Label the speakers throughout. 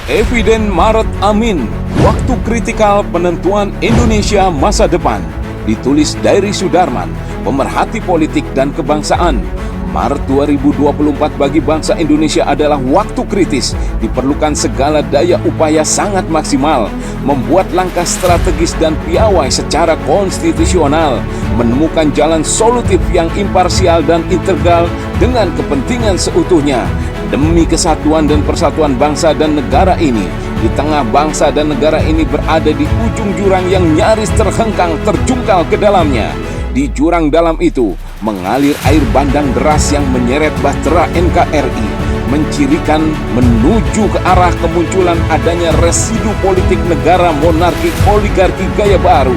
Speaker 1: Eviden Maret Amin, Waktu Kritikal Penentuan Indonesia Masa Depan. Ditulis Dairi Sudarman, pemerhati politik dan kebangsaan. Maret 2024 bagi bangsa Indonesia adalah waktu kritis. Diperlukan segala daya upaya sangat maksimal, membuat langkah strategis dan piawai secara konstitusional, menemukan jalan solutif yang imparsial dan integral dengan kepentingan seutuhnya, demi kesatuan dan persatuan bangsa dan negara ini. Di tengah bangsa dan negara ini berada di ujung jurang yang nyaris terhengkang terjungkal ke dalamnya. Di jurang dalam itu mengalir air bandang deras yang menyeret bahtera NKRI, mencirikan menuju ke arah kemunculan adanya residu politik negara monarki oligarki gaya baru.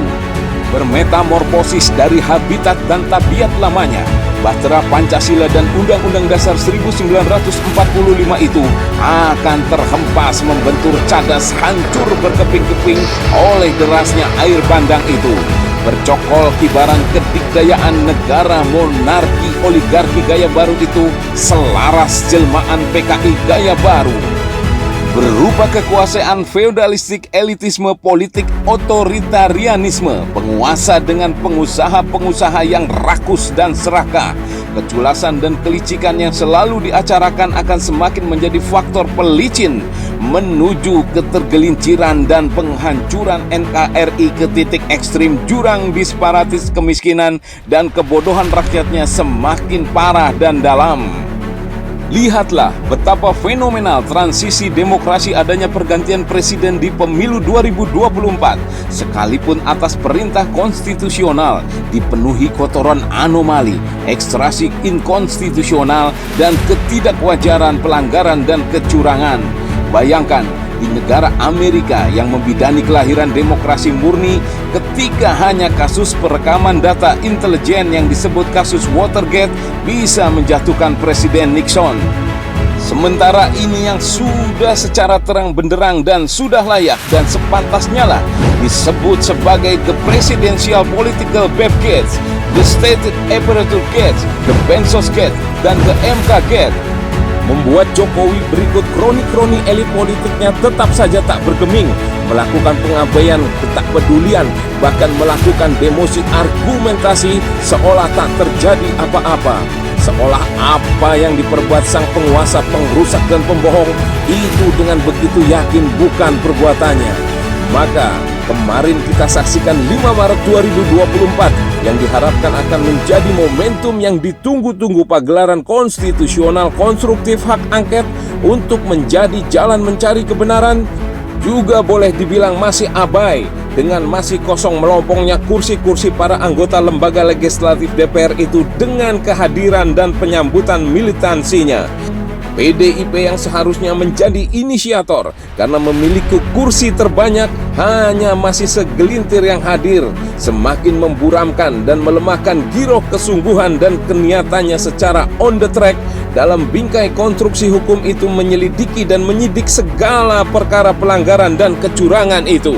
Speaker 1: Bermetamorfosis dari habitat dan tabiat lamanya, bahtera Pancasila dan Undang-Undang Dasar 1945 itu akan terhempas membentur cadas hancur berkeping-keping oleh derasnya air bandang itu. Bercokol kibaran kedikdayaan negara monarki oligarki gaya baru itu selaras jelmaan PKI gaya baru. Berupa kekuasaan feodalistik, elitisme politik, otoritarianisme, penguasa dengan pengusaha-pengusaha yang rakus dan serakah, keculasan dan kelicikan yang selalu diacarakan akan semakin menjadi faktor pelicin menuju ketergelinciran dan penghancuran NKRI ke titik ekstrim. Jurang disparatis kemiskinan dan kebodohan rakyatnya semakin parah dan dalam. Lihatlah betapa fenomenal transisi demokrasi adanya pergantian presiden di pemilu 2024, sekalipun atas perintah konstitusional, dipenuhi kotoran anomali, ekstrasi inkonstitusional, dan ketidakwajaran, pelanggaran, dan kecurangan. Bayangkan, di negara Amerika yang membidani kelahiran demokrasi murni, ketika hanya kasus perekaman data intelijen yang disebut kasus Watergate bisa menjatuhkan Presiden Nixon. Sementara ini yang sudah secara terang benderang dan sudah layak dan sepantasnya lah disebut sebagai the Presidential Political BEP Gates, the State Apparatus Gates, the Bensos Gate, dan the MK Gate, membuat Jokowi berikut kroni-kroni elit politiknya tetap saja tak bergeming, melakukan pengabaian, ketakpedulian, bahkan melakukan demosi argumentasi seolah tak terjadi apa-apa. Seolah apa yang diperbuat sang penguasa, pengrusak dan pembohong itu dengan begitu yakin bukan perbuatannya. Maka kemarin kita saksikan 5 Maret 2024 yang diharapkan akan menjadi momentum yang ditunggu-tunggu pagelaran konstitusional konstruktif hak angket untuk menjadi jalan mencari kebenaran, juga boleh dibilang masih abai dengan masih kosong melompongnya kursi-kursi para anggota lembaga legislatif DPR itu dengan kehadiran dan penyambutan militansinya. PDIP yang seharusnya menjadi inisiator karena memiliki kursi terbanyak hanya masih segelintir yang hadir, semakin memburamkan dan melemahkan giroh kesungguhan dan keniatannya secara on the track dalam bingkai konstruksi hukum itu menyelidiki dan menyidik segala perkara pelanggaran dan kecurangan itu.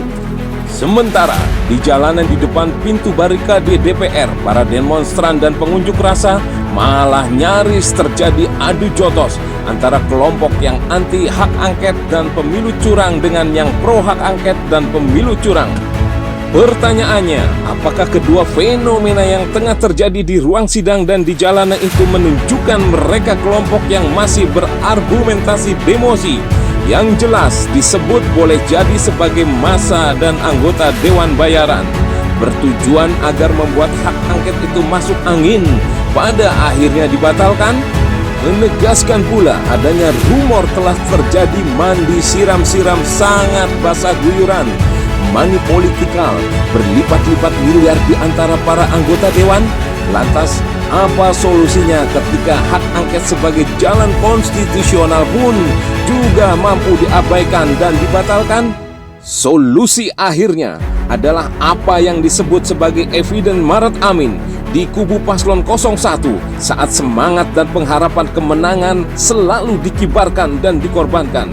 Speaker 1: Sementara di jalanan di depan pintu barikade DPR, para demonstran dan pengunjuk rasa malah nyaris terjadi adu jotos antara kelompok yang anti hak angket dan pemilu curang dengan yang pro hak angket dan pemilu curang. Pertanyaannya, apakah kedua fenomena yang tengah terjadi di ruang sidang dan di jalanan itu menunjukkan mereka kelompok yang masih berargumentasi demosi, yang jelas disebut boleh jadi sebagai massa dan anggota Dewan Bayaran, bertujuan agar membuat hak angket itu masuk angin, pada akhirnya dibatalkan? Menegaskan pula adanya rumor telah terjadi mandi siram-siram sangat basah guyuran, money politikal, berlipat-lipat miliar di antara para anggota Dewan. Lantas apa solusinya ketika hak angket sebagai jalan konstitusional pun juga mampu diabaikan dan dibatalkan? Solusi akhirnya adalah apa yang disebut sebagai Eviden Maret Amin di kubu paslon 01 saat semangat dan pengharapan kemenangan selalu dikibarkan dan dikorbankan.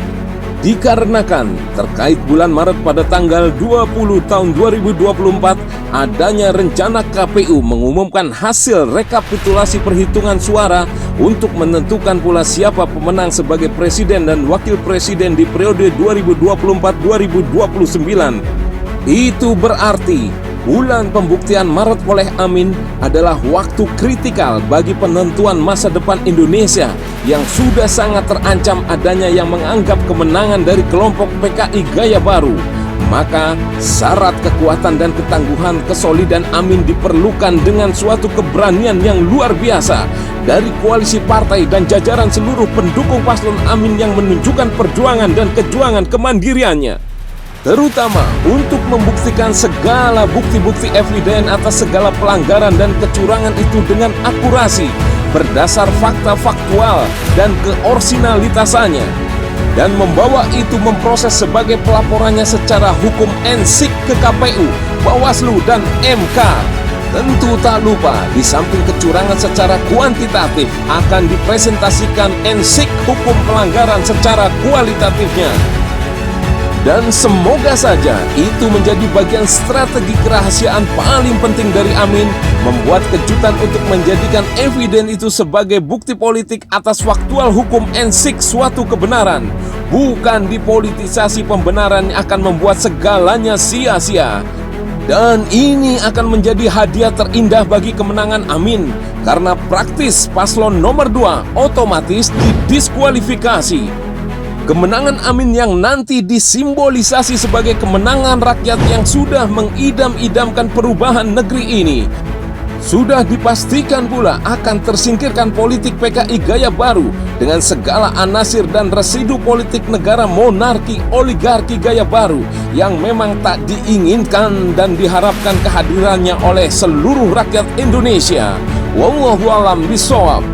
Speaker 1: Dikarenakan terkait bulan Maret pada tanggal 20 tahun 2024 adanya rencana KPU mengumumkan hasil rekapitulasi perhitungan suara untuk menentukan pula siapa pemenang sebagai presiden dan wakil presiden di periode 2024-2029. Itu berarti bulan pembuktian Maret oleh Amin adalah waktu kritikal bagi penentuan masa depan Indonesia yang sudah sangat terancam adanya yang menganggap kemenangan dari kelompok PKI Gaya Baru. Maka syarat kekuatan dan ketangguhan kesolidan Amin diperlukan dengan suatu keberanian yang luar biasa dari koalisi partai dan jajaran seluruh pendukung paslon Amin yang menunjukkan perjuangan dan kejuangan kemandiriannya, terutama untuk membuktikan segala bukti-bukti eviden atas segala pelanggaran dan kecurangan itu dengan akurasi, berdasar fakta faktual dan keorisinalitasannya, dan membawa itu memproses sebagai pelaporannya secara hukum ensik ke KPU, Bawaslu, dan MK. Tentu tak lupa, di samping kecurangan secara kuantitatif akan dipresentasikan ensik hukum pelanggaran secara kualitatifnya. Dan semoga saja itu menjadi bagian strategi kerahasiaan paling penting dari Amin, membuat kejutan untuk menjadikan eviden itu sebagai bukti politik atas faktual hukum ensik suatu kebenaran, bukan dipolitisasi pembenaran yang akan membuat segalanya sia-sia. Dan ini akan menjadi hadiah terindah bagi kemenangan Amin, karena praktis paslon nomor 2 otomatis didiskualifikasi. Kemenangan Amin yang nanti disimbolisasi sebagai kemenangan rakyat yang sudah mengidam-idamkan perubahan negeri ini, sudah dipastikan pula akan tersingkirkan politik PKI Gaya Baru dengan segala anasir dan residu politik negara monarki oligarki Gaya Baru yang memang tak diinginkan dan diharapkan kehadirannya oleh seluruh rakyat Indonesia. Wallahu a'lam bishawab.